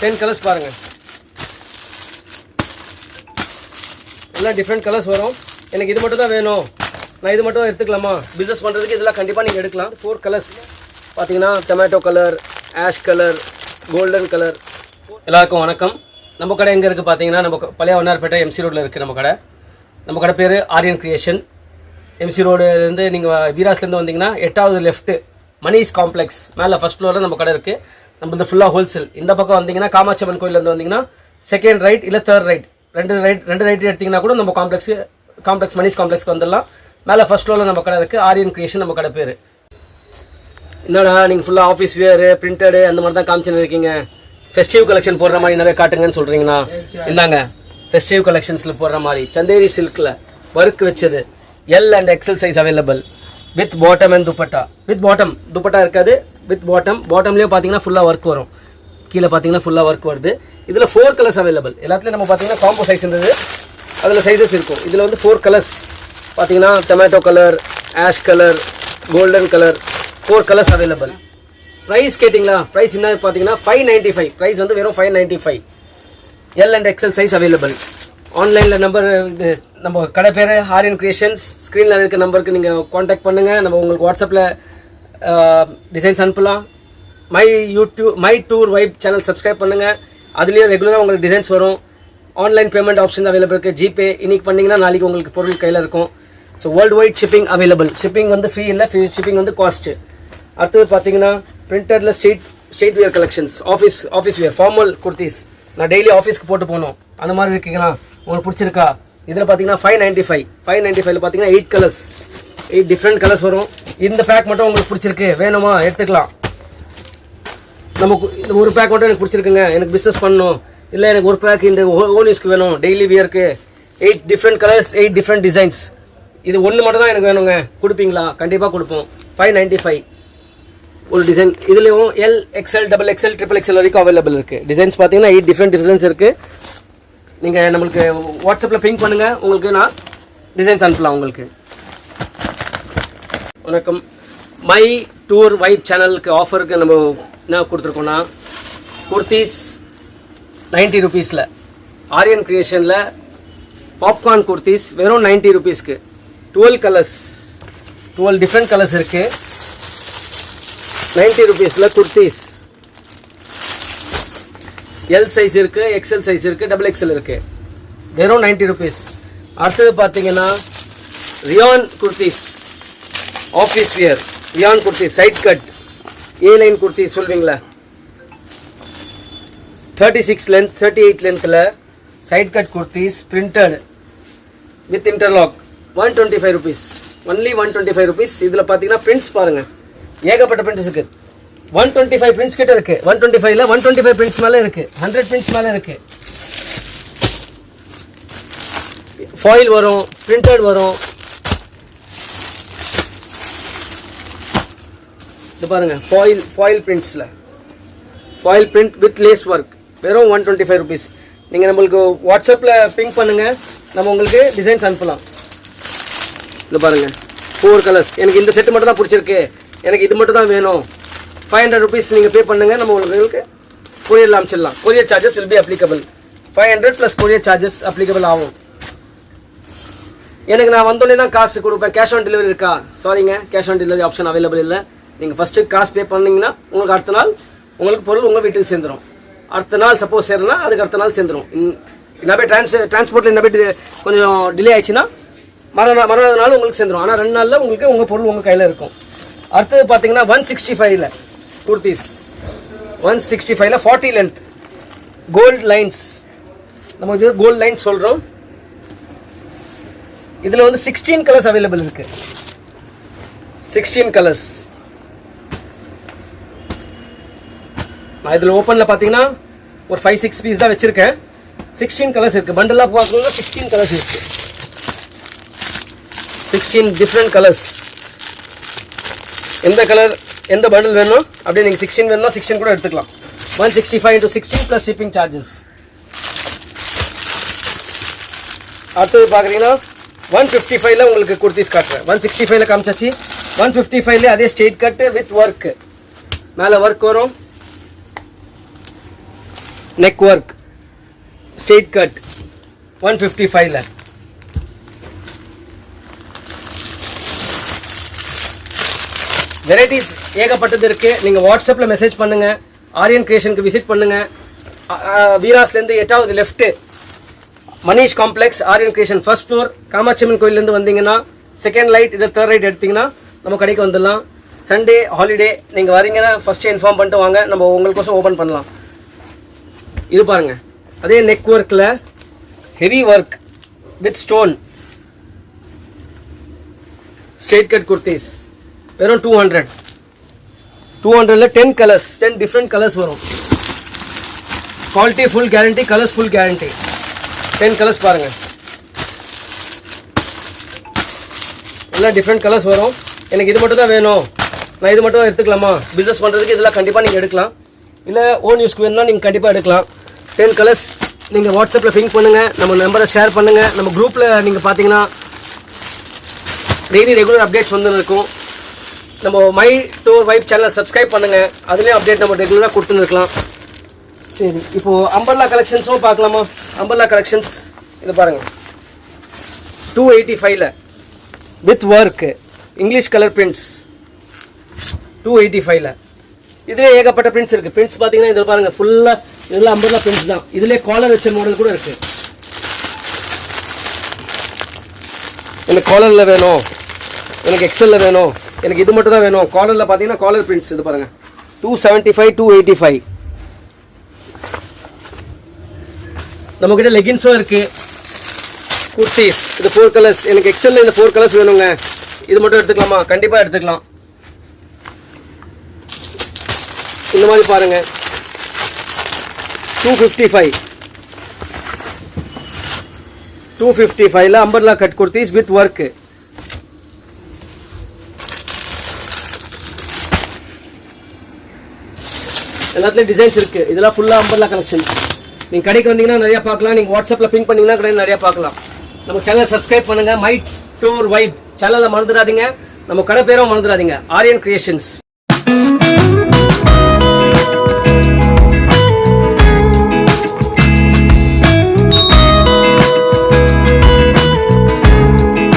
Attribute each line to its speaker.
Speaker 1: 10 colours பாருங்க. எல்லாம் different colours வரும். எனக்கு இது மட்டும் தான் வேணும், நான் இது மட்டும் எடுத்துக்கலாமா, பிஸ்னஸ் பண்ணுறதுக்கு இதெல்லாம் கண்டிப்பாக நீங்கள் எடுக்கலாம். 4 கலர்ஸ் பார்த்தீங்கன்னா tomato colour, ash colour, golden colour. எல்லாருக்கும் வணக்கம். நம்ம கடை எங்கே இருக்குது பார்த்தீங்கன்னா, நம்ம பழைய வண்ணார்பேட்டை எம்சி ரோட்டில் இருக்குது நம்ம கடை. நம்ம கடை பேர் ஆரியன் கிரியேஷன். எம்சி ரோடுலேருந்து நீங்கள் வீராஸ்லேருந்து வந்தீங்கன்னா 8வது லெஃப்ட்டு மணிஷ் காம்ப்ளெக்ஸ் மேலே ஃபர்ஸ்ட் ஃப்ளோரில் நம்ம கடை இருக்குது. நம்ம இந்த ஃபுல்லாக ஹோல்சேல். இந்த பக்கம் வந்தீங்கன்னா காமாட்சியம்மன் கோயிலேருந்து வந்தீங்கன்னா செகண்ட் ரைட் இல்லை தேர்ட் ரைட், ரெண்டு ரைட் எடுத்திங்கன்னா கூட நம்ம காம்ப்ளெக்ஸ் மணிஷ் காம்ப்ளெக்ஸ்க்கு வந்துடலாம். மேலே ஃபர்ஸ்ட் ஃப்ளோரில் நம்ம கடை இருக்குது. ஆரியன் கிரியேஷன் நம்ம கடை பேர். என்னடா நீங்கள் ஃபுல்லாக ஆஃபீஸ் வேரு, பிரிண்டடு அந்த மாதிரி தான் காமிச்சுன்னு இருக்கீங்க, ஃபெஸ்டிவ் கலெக்ஷன் போடுற மாதிரி நிறைய காட்டுங்கன்னு சொல்கிறீங்கன்னா, இந்தாங்க ஃபெஸ்டிவ் கலெக்ஷன்ஸில் போடுற மாதிரி சந்தேரி சில்கில் ஒர்க் வச்சது L and XL size available with bottom and dupatta. With bottom dupatta இருக்காது, வித் பாட்டம்லேயும் பார்த்தீங்கன்னா ஃபுல்லாக ஒர்க் வரும். கீழே பார்த்தீங்கன்னா ஃபுல்லாக ஒர்க் வருது. இதில் 4 கலர்ஸ் அவைலபிள். எல்லாத்துலேயும் நம்ம பார்த்தீங்கன்னா காம்போ சைஸ் இருந்தது, அதில் சைஸஸ் இருக்கும். இதில் வந்து 4 கலர்ஸ் பார்த்தீங்கன்னா tomato colour, ash colour, golden colour, 4 colours available. Price கேட்டிங்களா? ப்ரைஸ் என்ன பார்த்தீங்கன்னா 595. ப்ரைஸ் வந்து வெறும் 595. L and XL size available. ஆன்லைனில் நம்பர் இது நம்ம கடை பேர் ஆரியன் கிரியேஷன்ஸ். ஸ்க்ரீனில் இருக்க நம்பருக்கு நீங்கள் காண்டாக்ட் பண்ணுங்கள். நம்ம உங்களுக்கு வாட்ஸ்அப்பில் டிசைன்ஸ் அனுப்பலாம். My tour vibe channel subscribe பண்ணுங்கள். அதுலேயும் ரெகுலராக உங்களுக்கு டிசைன்ஸ் வரும். ஆன்லைன் பேமெண்ட் ஆப்ஷன் அவைலபிள் இருக்குது. ஜிபே இன்னைக்கு பண்ணிங்கன்னா நாளைக்கு உங்களுக்கு பொருள் கையில் இருக்கும். So worldwide shipping available. Shipping வந்து ஃப்ரீ இல்லை, ஷிப்பிங் வந்து காஸ்ட்டு. அடுத்தது பார்த்தீங்கன்னா பிரிண்டரில் straight wear collections, office wear formal kurtis. நான் டெய்லி ஆஃபீஸ்க்கு போட்டு போகணும், அந்த மாதிரி இருக்கீங்களா, உங்களுக்கு பிடிச்சிருக்கா? இதில் பார்த்தீங்கன்னா 595. 595ல் பார்த்தீங்கன்னா 8 கலர்ஸ், 8 டிஃப்ரெண்ட் கலர்ஸ் வரும். இந்த பேக் மட்டும் உங்களுக்கு பிடிச்சிருக்கு, வேணுமா எடுத்துக்கலாம். நமக்கு இந்த ஒரு பேக் மட்டும் எனக்கு பிடிச்சிருக்குங்க, எனக்கு பிஸ்னஸ் பண்ணணும், இல்லை எனக்கு ஒரு பேக் இந்த ஓன் யூஸ்க்கு வேணும், டெய்லி வியருக்கு 8 டிஃப்ரெண்ட் கலர்ஸ், 8 டிஃப்ரெண்ட் டிசைன்ஸ். இது ஒன்று மட்டும் தான் எனக்கு வேணுங்க, கொடுப்பீங்களா? கண்டிப்பாக கொடுப்போம். 595 ஒரு டிசைன். இதுலேயும் L, XL, double XL, triple XL வரைக்கும் அவைலபிள் இருக்குது. டிசைன்ஸ் பார்த்தீங்கன்னா 8 டிஃப்ரெண்ட் டிசைன்ஸ் இருக்குது. நீங்கள் நம்மளுக்கு வாட்ஸ்அப்பில் பிங்க் பண்ணுங்கள், உங்களுக்கு நான் டிசைன்ஸ் அனுப்பலாம் உங்களுக்கு. வணக்கம். மை டூர் வைப் சேனலுக்கு ஆஃபருக்கு நம்ம என்ன கொடுத்துருக்கோன்னா, குர்த்திஸ் 90 ருபீஸில், ஆரியன் கிரியேஷனில் பாப்கார்ன் குர்த்திஸ் வெறும் 90 ருபீஸ்க்கு. 12 கலர்ஸ், 12 டிஃப்ரெண்ட் கலர்ஸ் இருக்குது. 90 ருபீஸில் குர்த்திஸ். எல் சைஸ் இருக்குது, எக்ஸ்எல் சைஸ் இருக்குது, டபுள் எக்ஸ்எல் இருக்குது. வெறும் 90 ருபீஸ். அடுத்தது பார்த்தீங்கன்னா rayon kurtis, office wear rayon kurtis, side cut A line kurtis சொல்வீங்களா, 36 லென்த் 38 லென்த்தில் side cut kurtis printed with interlock 125 rupees. Only 125 rupees. இதில் பார்த்தீங்கன்னா பிரிண்ட்ஸ் பாருங்கள், ஏகப்பட்ட பிரிண்ட்ஸ் இருக்குது. 125 பிரிண்ட்ஸ் கிட்ட இருக்குது. 125ல் 125 பிரிண்ட்ஸ் மேலே இருக்குது, 100 பிரிண்ட்ஸ் மேலே இருக்குது. ஃபாயில் வரும், பிரிண்டட் வரும். இது பாருங்க, ஃபாயில் பிரிண்ட்ஸில் foil print with lace work வெறும் 125 ருபீஸ். நீங்கள் நம்மளுக்கு வாட்ஸ்அப்பில் பிங்க் பண்ணுங்கள், நம்ம உங்களுக்கு டிசைன்ஸ் அனுப்பலாம். இது பாருங்கள் 4 கலர்ஸ். எனக்கு இந்த செட்டு மட்டும் தான் பிடிச்சிருக்கு, எனக்கு இது மட்டும் தான் வேணும். 500 ருபீஸ் நீங்கள் பே பண்ணுங்கள், நம்ம உங்களுக்கு கொரியரில் அனுப்பிச்சிடலாம். Courier charges will be applicable. 500 plus courier charges applicable ஆகும். எனக்கு நான் வந்தோடனே தான் காசு கொடுப்பேன். கேஷ் ஆன் டெலிவரி இருக்கா? சாரிங்க, cash on delivery option available இல்லை. நீங்கள் ஃபஸ்ட்டு காசு பே பண்ணிங்கன்னா உங்களுக்கு அடுத்த நாள் உங்களுக்கு பொருள் உங்கள் வீட்டுக்கு சேர்ந்துடும். அடுத்த நாள் சப்போஸ் சேரனா அதுக்கு அடுத்த நாள் சேர்ந்துடும். இன்னபே டிரான்ஸ்போர்ட்டில் இன்னபே கொஞ்சம் டிலே ஆயிடுச்சுன்னா மறுநாள் நாள் உங்களுக்கு சேர்ந்துடும். ஆனால் 2 நாளில் உங்களுக்கு உங்கள் பொருள் உங்கள் கையில் இருக்கும். அடுத்தது பார்த்தீங்கன்னா 165ல் குர்த்திஸ், 165ல் 40 லென்த் கோல்ட் லைன்ஸ். நம்ம இது கோல்ட் லைன்ஸ் சொல்கிறோம். இதில் வந்து 16 கலர்ஸ் அவைலபிள் இருக்குது. 16 கலர்ஸ். நான் இதில் ஓப்பனில் பார்த்தீங்கன்னா ஒரு 5-6 பீஸ் தான் வச்சுருக்கேன். 16 கலர்ஸ் இருக்குது. பண்டலாக பார்க்கணுன்னா 16 கலர்ஸ் இருக்குது. 16 டிஃப்ரெண்ட் கலர்ஸ். எந்த கலர் எந்த பண்டில் வேணும் அப்படியே நீங்கள் 16 வேணும்னா 16 கூட எடுத்துக்கலாம். 165 × 16 ப்ளஸ் ஷிப்பிங் சார்ஜஸ். அடுத்தது பார்க்குறீங்கன்னா 155ல் உங்களுக்கு குர்த்திஸ் காட்டுறேன். 165ல் காமிச்சாச்சு. 155ல அதே ஸ்ட்ரெயிட் கட்டு வித் ஒர்க், மேலே ஒர்க் வரும். நெக் ஒர்க் ஸ்ட்ரெயிட் கட் 155ல. வெரைட்டிஸ் ஏகப்பட்டது இருக்குது. நீங்கள் வாட்ஸ்அப்பில் மெசேஜ் பண்ணுங்கள், ஆரியன் கிரியேஷனுக்கு விசிட் பண்ணுங்கள். வீராஸ்லேருந்து 8வது left Manish complex, Aryan creation first floor. Kamatchiamman கோயிலேருந்து வந்தீங்கன்னா செகண்ட் ரைட் இல்லை தேர்ட் ரைட் எடுத்திங்கன்னா நம்ம கடைக்கு வந்துடலாம். சண்டே ஹாலிடே நீங்கள் வரீங்கன்னா ஃபஸ்ட்டு இன்ஃபார்ம் பண்ணிட்டு வாங்க, நம்ம உங்களுக்கோசம் ஓப்பன் பண்ணலாம். இது பாருங்கள், அதே நெக் ஒர்க்கில் heavy work with stone straight cut kurtis வெறும் 200ல 10 கலர்ஸ், 10 டிஃப்ரெண்ட் கலர்ஸ் வரும். Quality full guarantee, colours full guarantee. 10 colours பாருங்கள், எல்லாம் டிஃப்ரெண்ட் கலர்ஸ் வரும். எனக்கு இது மட்டும் தான் வேணும், நான் இது மட்டும் எடுத்துக்கலாமா? பிஸ்னஸ் பண்ணுறதுக்கு இதெல்லாம் கண்டிப்பாக நீங்கள் எடுக்கலாம், இல்லை ஓன் யூஸ்க்கு வேணும்னா நீங்கள் கண்டிப்பாக எடுக்கலாம். 10 கலர்ஸ் நீங்கள் வாட்ஸ்அப்பில் பிங்க் பண்ணுங்கள், நம்ம நம்பரை ஷேர் பண்ணுங்கள். நம்ம குரூப்பில் நீங்கள் பார்த்தீங்கன்னா டெய்லி ரெகுலர் அப்டேட்ஸ் வந்து இருக்கும். நம்ம my door vibe channel subscribe பண்ணுங்கள், அதுலேயும் அப்டேட் நம்ம ரெகுலராக கொடுத்துன்னு இருக்கலாம். சரி, இப்போது அம்பர்லா கலெக்ஷன்ஸும் பார்க்கலாமா? அம்பர்லா கலெக்ஷன்ஸ் இது பாருங்கள், 285ல with work English colour prints 285ல. இதிலே ஏகப்பட்ட பிரிண்ட்ஸ் இருக்குது. பிரிண்ட்ஸ் பார்த்தீங்கன்னா இதில் பாருங்கள், ஃபுல்லாக இதெல்லாம் அம்பர்லா பிரிண்ட்ஸ் தான். இதிலே காலர் வச்ச மாடல் கூட இருக்குது. எனக்கு காலரில் வேணும், எனக்கு எக்ஸலில் வேணும், எனக்கு இது மட்டும் தான் வேணும். காலரில் பார்த்தீங்கன்னா காலர் பிரிண்ட்ஸ் இது பாருங்கள், 275 285. நம்மக்கிட்ட லெகின்ஸும் இருக்குது, குர்த்திஸ் இது 4 கலர்ஸ். எனக்கு எக்ஸலில் இந்த 4 கலர்ஸ் வேணுங்க, இது மட்டும் எடுத்துக்கலாமா? கண்டிப்பாக எடுத்துக்கலாம். இந்த மாதிரி பாருங்கள், 255ல umbrella cut kurtis with work. எல்லாத்துலேயும் டிசைன்ஸ் இருக்குது. இதெல்லாம் ஃபுல்லாக அம்பர்லா கலெக்ஷன். நீங்கள் கடைக்கு வந்தீங்கன்னா நிறையா பார்க்கலாம், நீங்கள் வாட்ஸ்அப்பில் பிங்க் பண்ணிங்கன்னா கடையில் நிறையா பார்க்கலாம். நம்ம சேனலை சப்ஸ்கிரைப் பண்ணுங்கள், மை டோர் வைப் சேனலை மறந்துடாதீங்க, நம்ம கடை பேரும் மறந்துடாதீங்க, ஆரியன் கிரியேஷன்ஸ்.